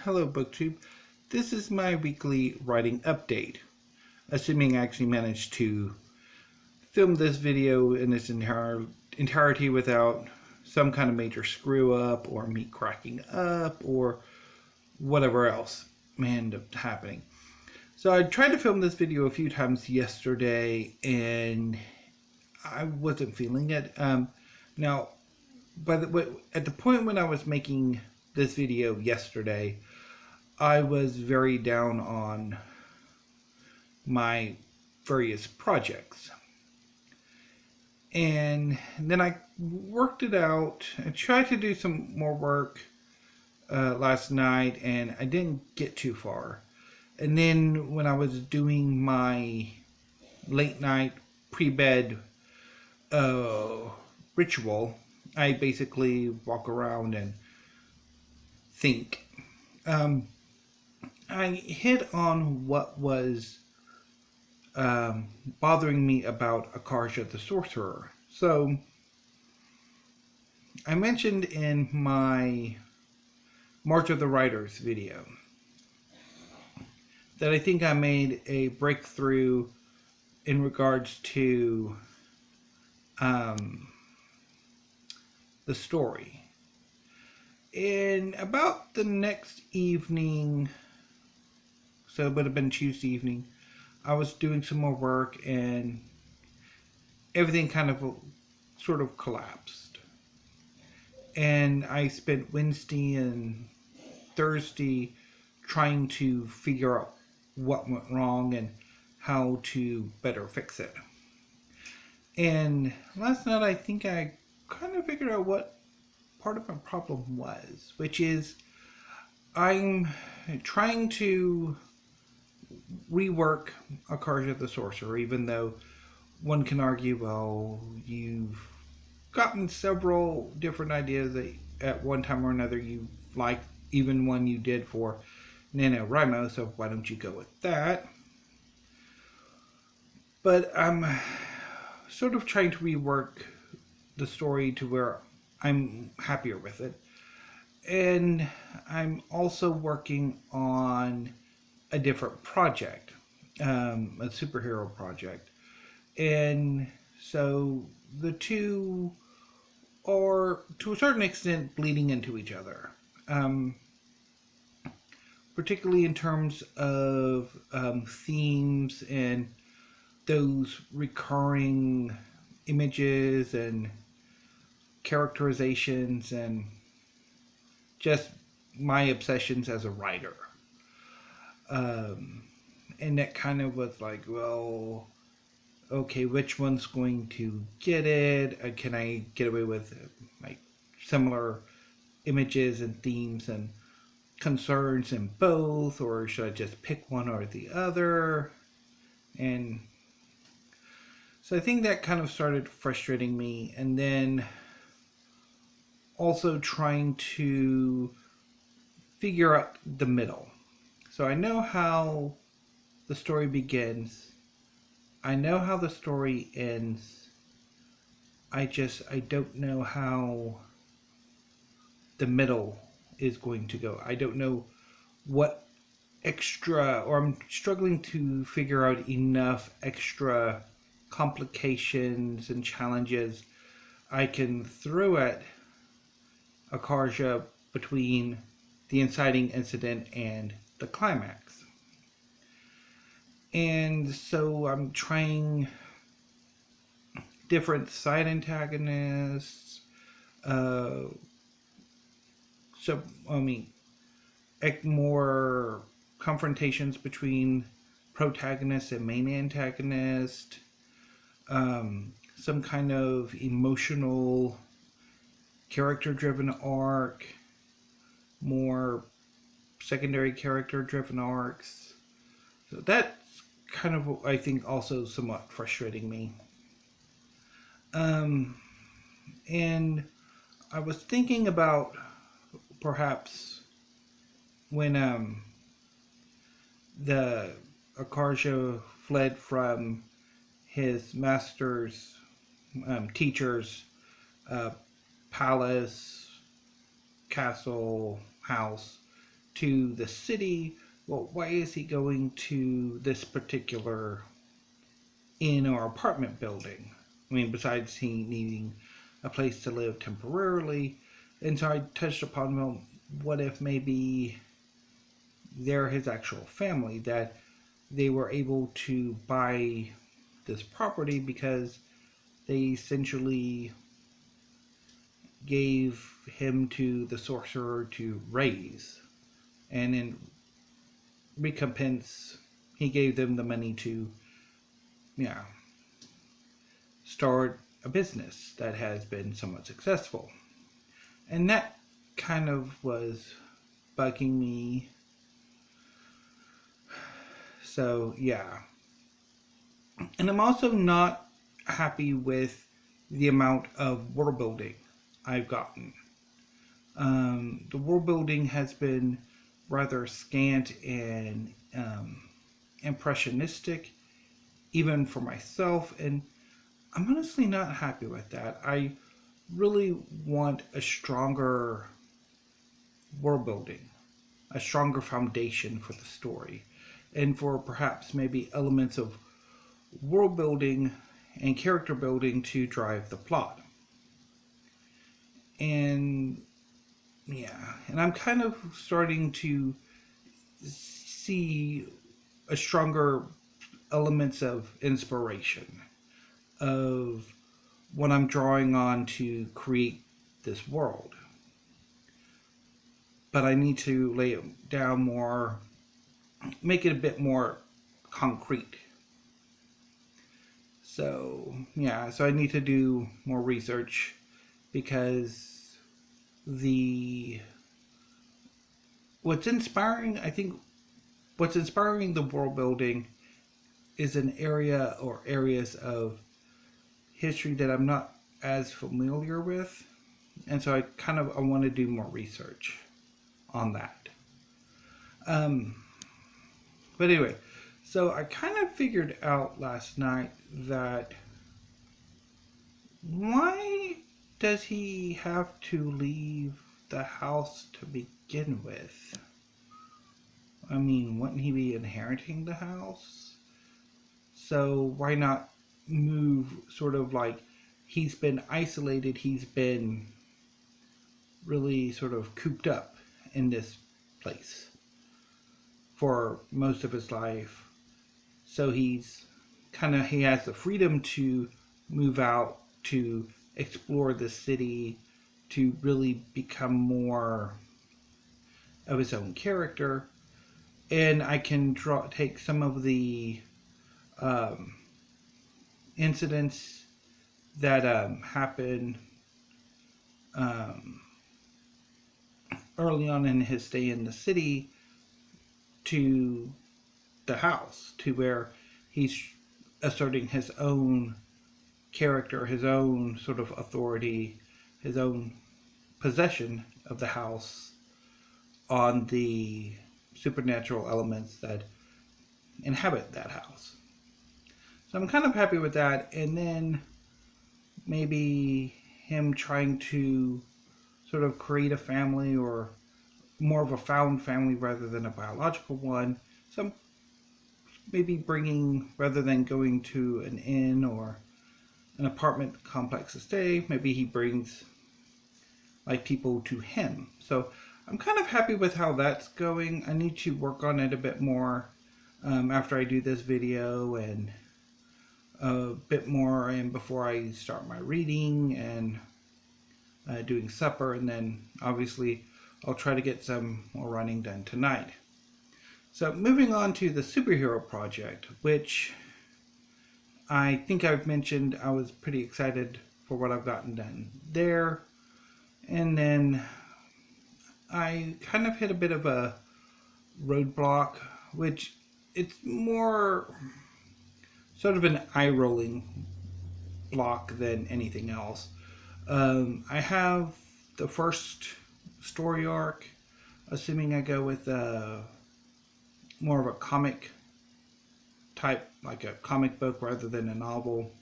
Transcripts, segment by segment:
Hello BookTube. This is my weekly writing update. Assuming I actually managed to film this video in its entirety without some kind of major screw up or me cracking up or whatever else may end up happening. So I tried to film this video a few times yesterday and I wasn't feeling it. Now, at the point when I was making this video yesterday, I was very down on my various projects. And then I worked it out. I tried to do some more work last night, and I didn't get too far. And then when I was doing my late night pre-bed ritual, I basically walk around and think. I hit on what was bothering me about Akarja the Sorcerer. So, I mentioned in my March of the Writers video that I think I made a breakthrough in regards to the story. And about the next evening, so it would have been Tuesday evening, I was doing some more work and everything kind of sort of collapsed. And I spent Wednesday and Thursday trying to figure out what went wrong and how to better fix it. And last night I think I kind of figured out what part of my problem was, which is I'm trying to rework Akarja the Sorcerer, even though one can argue, well, you've gotten several different ideas that at one time or another you like, even one you did for NaNoWriMo, so why don't you go with that? But I'm sort of trying to rework the story to where I'm happier with it. And I'm also working on a different project, a superhero project. And so the two are, to a certain extent, bleeding into each other. Particularly in terms of themes and those recurring images and characterizations and just my obsessions as a writer. And that kind of was like, well, okay, which one's going to get it? Can I get away with like similar images and themes and concerns in both, or should I just pick one or the other? And so I think that kind of started frustrating me, and then also trying to figure out the middle. So I know how the story begins. I know how the story ends. I don't know how the middle is going to go. I don't know what extra, or I'm struggling to figure out enough extra complications and challenges I can throw at Akarja between the inciting incident and the climax. And so I'm trying different side antagonists, more confrontations between protagonist and main antagonist, some kind of emotional character-driven arc, more secondary character-driven arcs. So that's kind of, I think, also somewhat frustrating me. And I was thinking about perhaps when the Akarja fled from his master's teacher's palace, castle, house to the city. Well, why is he going to this particular inn or apartment building? I mean, besides he needing a place to live temporarily. And so I touched upon, well, what if maybe they're his actual family, that they were able to buy this property because they essentially gave him to the sorcerer to raise, and in recompense he gave them the money to, yeah, start a business that has been somewhat successful. And that kind of was bugging me. So yeah, and I'm also not happy with the amount of world building I've gotten. The world building has been rather scant and impressionistic, even for myself, and I'm honestly not happy with that. I really want a stronger world building, a stronger foundation for the story, and for perhaps maybe elements of world building and character building to drive the plot. And yeah, and I'm kind of starting to see a stronger elements of inspiration of what I'm drawing on to create this world. But I need to lay it down more, make it a bit more concrete. So, yeah, so I need to do more research because the what's inspiring, I think what's inspiring the world building is an area or areas of history that I'm not as familiar with. And so I want to do more research on that. Um, but anyway, so I kind of figured out last night that why does he have to leave the house to begin with? I mean, wouldn't he be inheriting the house? So why not move sort of like he's been isolated, he's been really sort of cooped up in this place for most of his life. So he has the freedom to move out, to explore the city, to really become more of his own character. And I can take some of the um, incidents that happen um, early on in his stay in the city to the house, to where he's asserting his own character, his own sort of authority, his own possession of the house on the supernatural elements that inhabit that house. So I'm kind of happy with that. And then maybe him trying to sort of create a family, or more of a found family rather than a biological one. So maybe bringing, rather than going to an inn or an apartment complex to stay, maybe he brings like people to him. So I'm kind of happy with how that's going. I need to work on it a bit more after I do this video, and a bit more, and before I start my reading and doing supper, and then obviously I'll try to get some more running done tonight. So moving on to the superhero project, which I think I've mentioned I was pretty excited for what I've gotten done there. And then I kind of hit a bit of a roadblock, which it's more sort of an eye-rolling block than anything else. I have the first story arc, assuming I go with more of a comic type, like a comic book rather than a novel.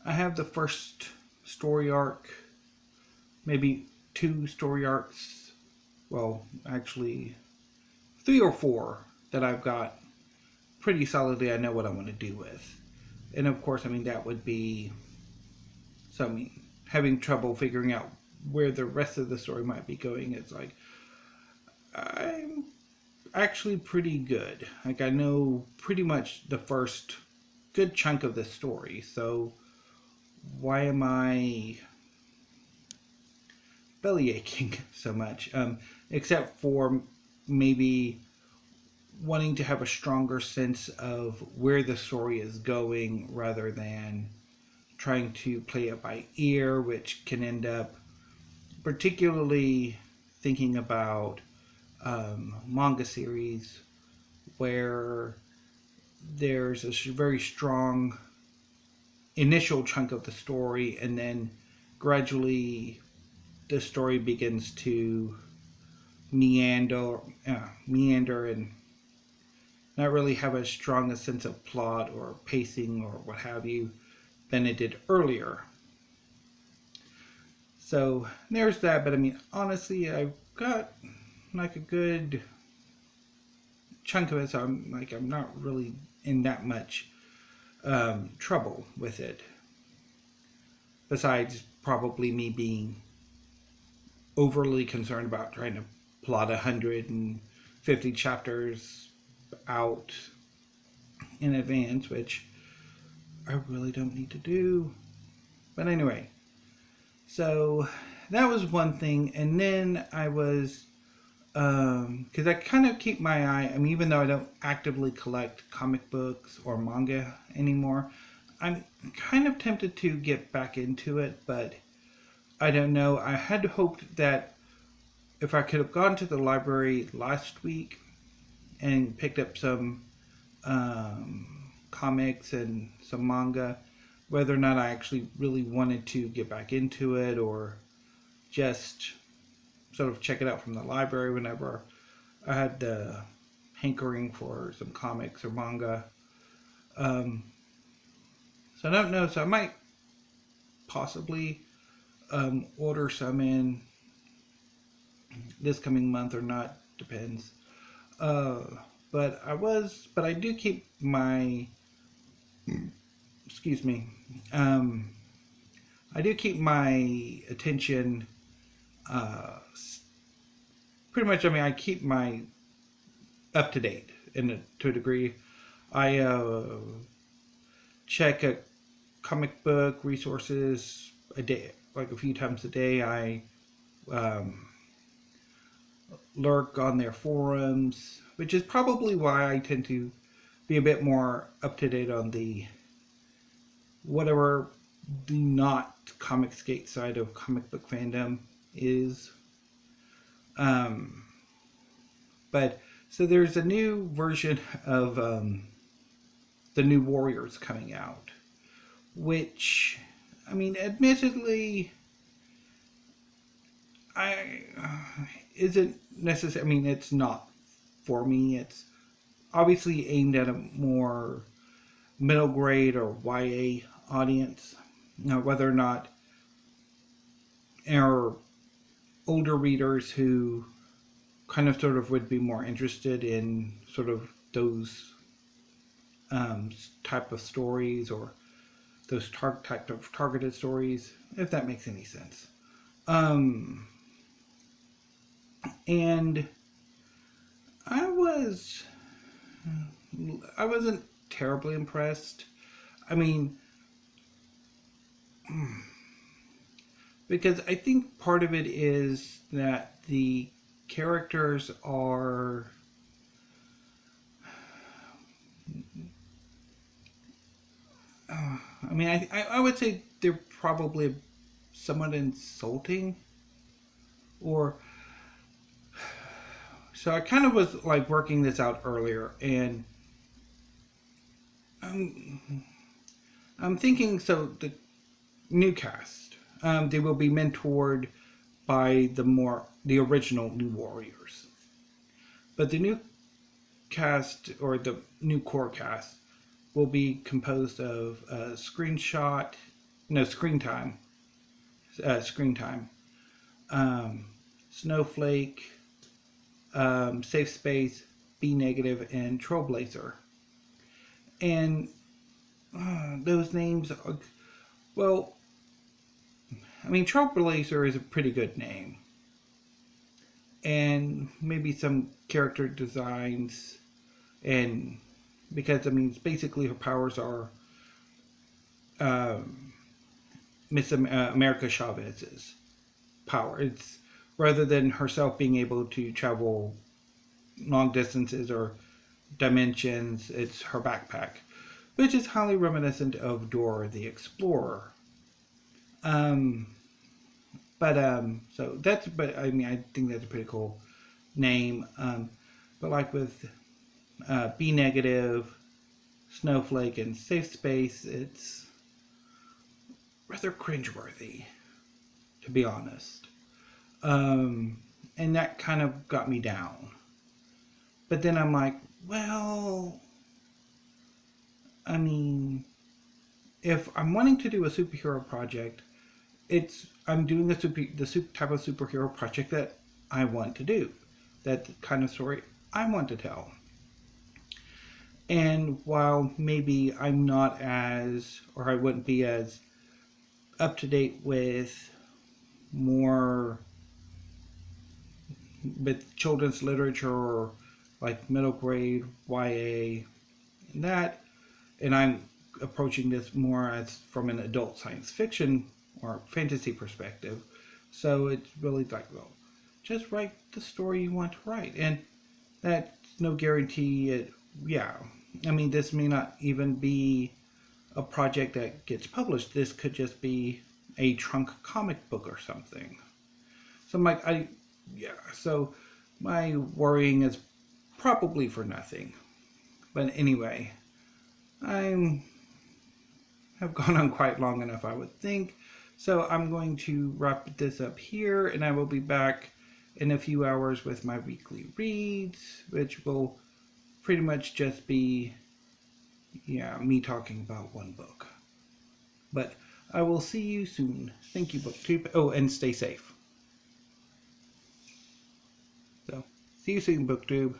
I have the first story arc, maybe two story arcs well, actually 3 or 4 that I've got pretty solidly. I know what I want to do with, and of course, I mean that would be some having trouble figuring out where the rest of the story might be going. It's like I'm actually pretty good. Like I know pretty much the first good chunk of the story. So why am I belly aching so much? Except for maybe wanting to have a stronger sense of where the story is going rather than trying to play it by ear, which can end up particularly thinking about manga series where there's a very strong initial chunk of the story, and then gradually the story begins to meander, and not really have as strong a sense of plot or pacing or what have you than it did earlier. So there's that. But I mean, honestly, I've got like a good chunk of it, so I'm not really in that much trouble with it. Besides, probably me being overly concerned about trying to plot 150 chapters out in advance, which I really don't need to do. But anyway, so that was one thing, and then I was because I kind of keep my eye. I mean, even though I don't actively collect comic books or manga anymore, I'm kind of tempted to get back into it, but I don't know. I had hoped that if I could have gone to the library last week and picked up some comics and some manga, whether or not I actually really wanted to get back into it or just sort of check it out from the library whenever I had the hankering for some comics or manga. Um, so I don't know. So I might possibly order some in this coming month or not. Depends. Uh, but I do keep my, excuse me, um, I do keep my attention, uh, pretty much, I mean, I keep my up to date to a degree. I check a comic book resources a day, like a few times a day. I um, lurk on their forums, which is probably why I tend to be a bit more up to date on the whatever the not Comicsgate side of comic book fandom is. Um, but so there's a new version of the New Warriors coming out, which, I mean, admittedly, I isn't necessary. I mean, it's not for me. It's obviously aimed at a more middle grade or YA audience. Now, whether or not our older readers who kind of sort of would be more interested in sort of those type of stories or those type of targeted stories, if that makes any sense. Um, and I was I wasn't terribly impressed. I mean, because I think part of it is that the characters are I mean, I would say they're probably somewhat insulting, or so I kind of was like working this out earlier, and I'm, I'm thinking so the new cast, they will be mentored by the original New Warriors, but the new cast or the new core cast will be composed of screen time, um, Snowflake, Safe Space, B Negative, and Trailblazer. And those names are, well, I mean, Trailblazer is a pretty good name. And maybe some character designs, and because, I mean, basically her powers are Miss America Chavez's power. It's rather than herself being able to travel long distances or dimensions, it's her backpack, which is highly reminiscent of Dora the Explorer. Um, so that's, but I mean, I think that's a pretty cool name. But like with B Negative, Snowflake, and Safe Space, it's rather cringeworthy, to be honest. Um, and that kind of got me down. But then I'm like, well, I mean, if I'm wanting to do a superhero project, I'm doing the type of superhero project that I want to do, that kind of story I want to tell. And while maybe I'm not as, or I wouldn't be as up to date with more with children's literature or like middle grade YA and that, and I'm approaching this more as from an adult science fiction or fantasy perspective. So it's really like, well, just write the story you want to write, and that's no guarantee. Yeah, I mean, this may not even be a project that gets published. This could just be a trunk comic book or something. So I'm like, yeah. So my worrying is probably for nothing. But anyway, I'm have gone on quite long enough, I would think. So I'm going to wrap this up here, and I will be back in a few hours with my weekly reads, which will pretty much just be, yeah, me talking about one book. But I will see you soon. Thank you, BookTube. Oh, and stay safe. So, see you soon, BookTube.